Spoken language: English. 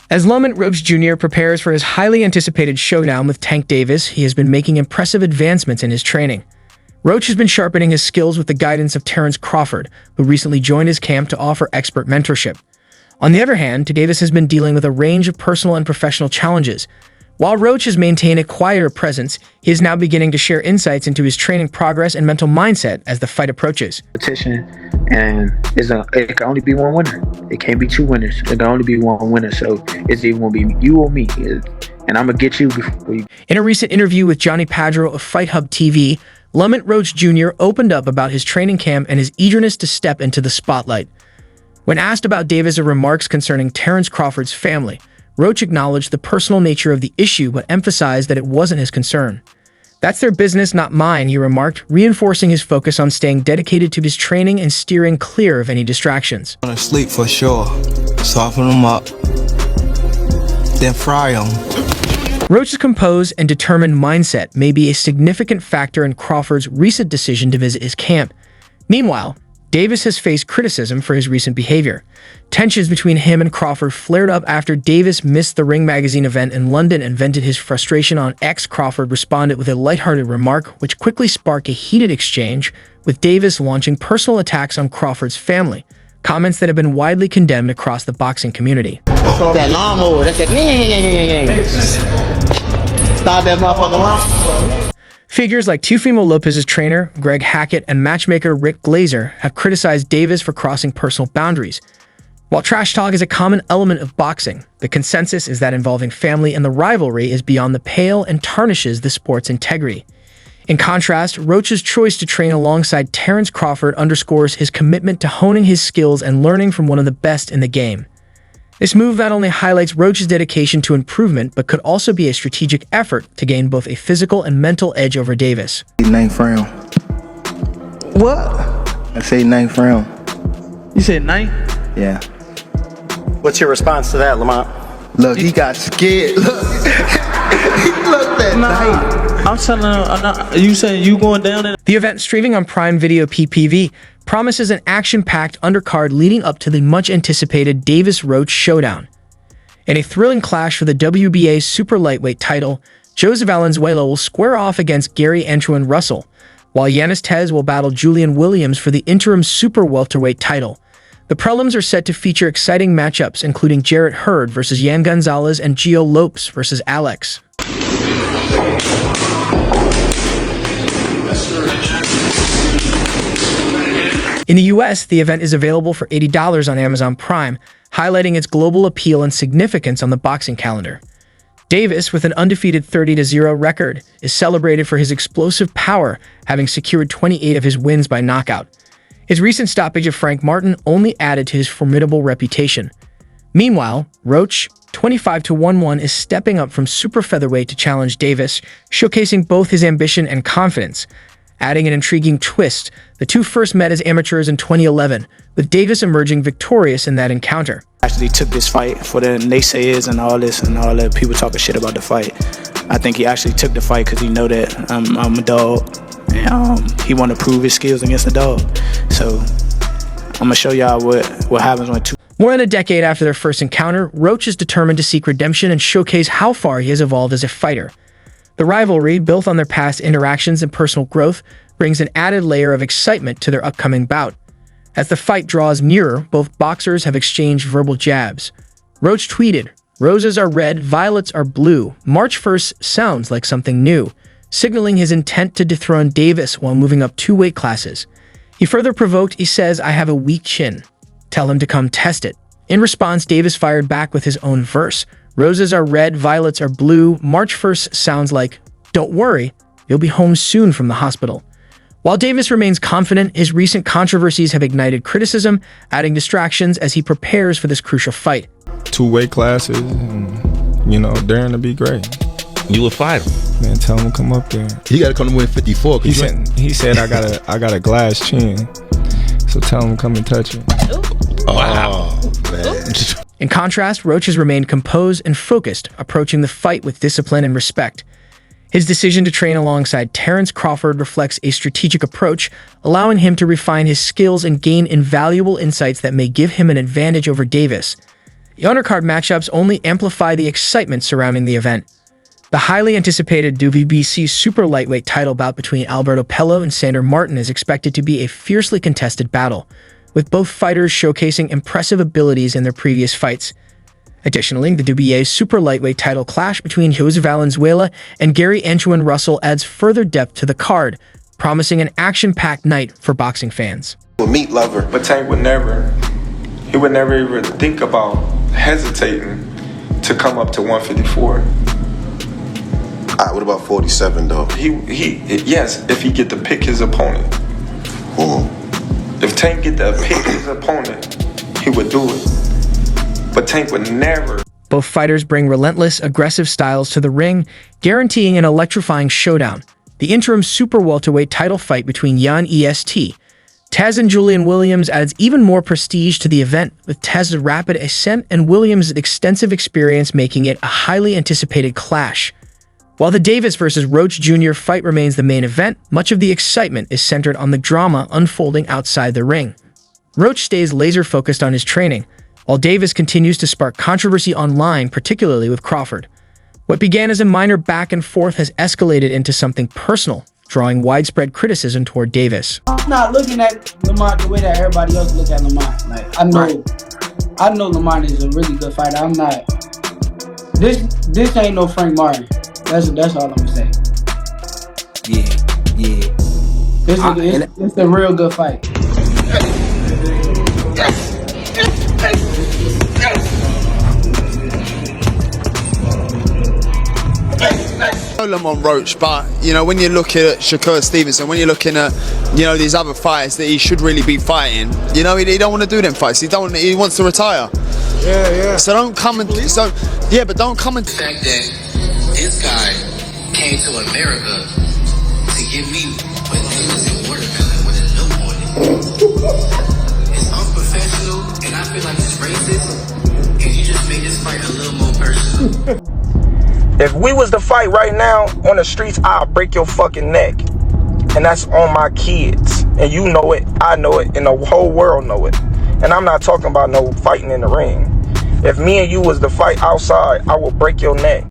As Lamont Roach Jr. prepares for his highly anticipated showdown with Tank Davis, he has been making impressive advancements in his training. Roach has been sharpening his skills with the guidance of Terence Crawford, who recently joined his camp to offer expert mentorship. On the other hand, Davis has been dealing with a range of personal and professional challenges. While Roach has maintained a quieter presence, he is now beginning to share insights into his training progress and mental mindset as the fight approaches. And it can only be one winner. It can't be two winners. It can only be one winner. So it's either going to be you or me. And I'm going to get you before you. In a recent interview with Johnny Padro of Fight Hub TV, Lamont Roach Jr. opened up about his training camp and his eagerness to step into the spotlight. When asked about Davis' remarks concerning Terence Crawford's family, Roach acknowledged the personal nature of the issue but emphasized that it wasn't his concern. "That's their business, not mine," he remarked, reinforcing his focus on staying dedicated to his training and steering clear of any distractions. I'm gonna sleep for sure, soften them up, then fry them. Roach's composed and determined mindset may be a significant factor in Crawford's recent decision to visit his camp. Meanwhile, Davis has faced criticism for his recent behavior. Tensions between him and Crawford flared up after Davis missed the Ring Magazine event in London and vented his frustration on X. Crawford responded with a lighthearted remark, which quickly sparked a heated exchange, with Davis launching personal attacks on Crawford's family, comments that have been widely condemned across the boxing community. That lawnmower, that's that. Stop that motherfucker lawnmower. Figures like Teofimo Lopez's trainer, Greg Hackett, and matchmaker Rick Glazer have criticized Davis for crossing personal boundaries. While trash talk is a common element of boxing, the consensus is that involving family and the rivalry is beyond the pale and tarnishes the sport's integrity. In contrast, Roach's choice to train alongside Terence Crawford underscores his commitment to honing his skills and learning from one of the best in the game. This move not only highlights Roach's dedication to improvement, but could also be a strategic effort to gain both a physical and mental edge over Davis. Ninth round. What? I say ninth round. You said ninth? Yeah. What's your response to that, Lamont? Look, he got scared. Look. He looked at night. I'm telling him, you saying you going down there? The event, streaming on Prime Video PPV, promises an action-packed undercard leading up to the much-anticipated Davis-Roach showdown. In a thrilling clash for the WBA super lightweight title, Joseph Valenzuela will square off against Gary Antoine Russell, while Yanis Tez will battle Julian Williams for the interim super welterweight title. The prelims are set to feature exciting matchups, including Jarrett Hurd versus Yan Gonzalez and Gio Lopes versus Alex. In the US, the event is available for $80 on Amazon Prime, highlighting its global appeal and significance on the boxing calendar. Davis, with an undefeated 30-0 record, is celebrated for his explosive power, having secured 28 of his wins by knockout. His recent stoppage of Frank Martin only added to his formidable reputation. Meanwhile, Roach, 25-11, is stepping up from super featherweight to challenge Davis, showcasing both his ambition and confidence. Adding an intriguing twist, the two first met as amateurs in 2011, with Davis emerging victorious in that encounter. Actually took this fight for the naysayers and all this and all the people talking shit about the fight. I think he actually took the fight because he know that I'm a dog, and he want to prove his skills against the dog. So I'm gonna show y'all what happens when two. More than a decade after their first encounter, Roach is determined to seek redemption and showcase how far he has evolved as a fighter. The rivalry, built on their past interactions and personal growth, brings an added layer of excitement to their upcoming bout. As the fight draws nearer, both boxers have exchanged verbal jabs. Roach tweeted, "Roses are red, violets are blue. March 1st sounds like something new," signaling his intent to dethrone Davis while moving up 2 weight classes. He further provoked, he says, "I have a weak chin. Tell him to come test it." In response, Davis fired back with his own verse. "Roses are red, violets are blue. March 1st sounds like, don't worry, you'll be home soon from the hospital." While Davis remains confident, his recent controversies have ignited criticism, adding distractions as he prepares for this crucial fight. 2 weight classes, and, daring to be great. You would fight him. Man, tell him to come up there. He got to come to win 54. He said I got a glass chin, so tell him to come and touch it. Wow, man. In contrast, Roach has remained composed and focused, approaching the fight with discipline and respect. His decision to train alongside Terence Crawford reflects a strategic approach, allowing him to refine his skills and gain invaluable insights that may give him an advantage over Davis. The undercard matchups only amplify the excitement surrounding the event. The highly anticipated WBC super lightweight title bout between Alberto Pello and Sandor Martin is expected to be a fiercely contested battle, with both fighters showcasing impressive abilities in their previous fights. Additionally, the WBA super lightweight title clash between Jose Valenzuela and Gary Antoine Russell adds further depth to the card, promising an action-packed night for boxing fans. A meat lover. But Tank would never even think about hesitating to come up to 154. Alright, what about 47 though? Yes, if he get to pick his opponent. If Tank get to pick his opponent, he would do it. But Tank would never. Both fighters bring relentless, aggressive styles to the ring, guaranteeing an electrifying showdown. The interim super welterweight title fight between Yan EST, Taz and Julian Williams adds even more prestige to the event, with Taz's rapid ascent and Williams' extensive experience making it a highly anticipated clash. While the Davis vs. Roach Jr. fight remains the main event, much of the excitement is centered on the drama unfolding outside the ring. Roach stays laser-focused on his training, while Davis continues to spark controversy online, particularly with Crawford. What began as a minor back and forth has escalated into something personal, drawing widespread criticism toward Davis. I'm not looking at Lamont the way that everybody else look at Lamont. Like I know Lamont is a really good fighter. I'm not. This ain't no Frank Martin. That's all I'm gonna say. Yeah. It's a real good fight. Lamont Roach, but when you look at Shakur Stevenson, when you're looking at these other fights that he should really be fighting, he don't want to do them fights. He wants to retire. Yeah. So don't come and but don't come and. The fact that this guy came to America to give me bananas and watermelon with a note on it. It's unprofessional, and I feel like it's racist. And you just made this fight a little more personal. If we was to fight right now on the streets, I'll break your fucking neck. And that's on my kids. And you know it, I know it, and the whole world know it. And I'm not talking about no fighting in the ring. If me and you was to fight outside, I will break your neck.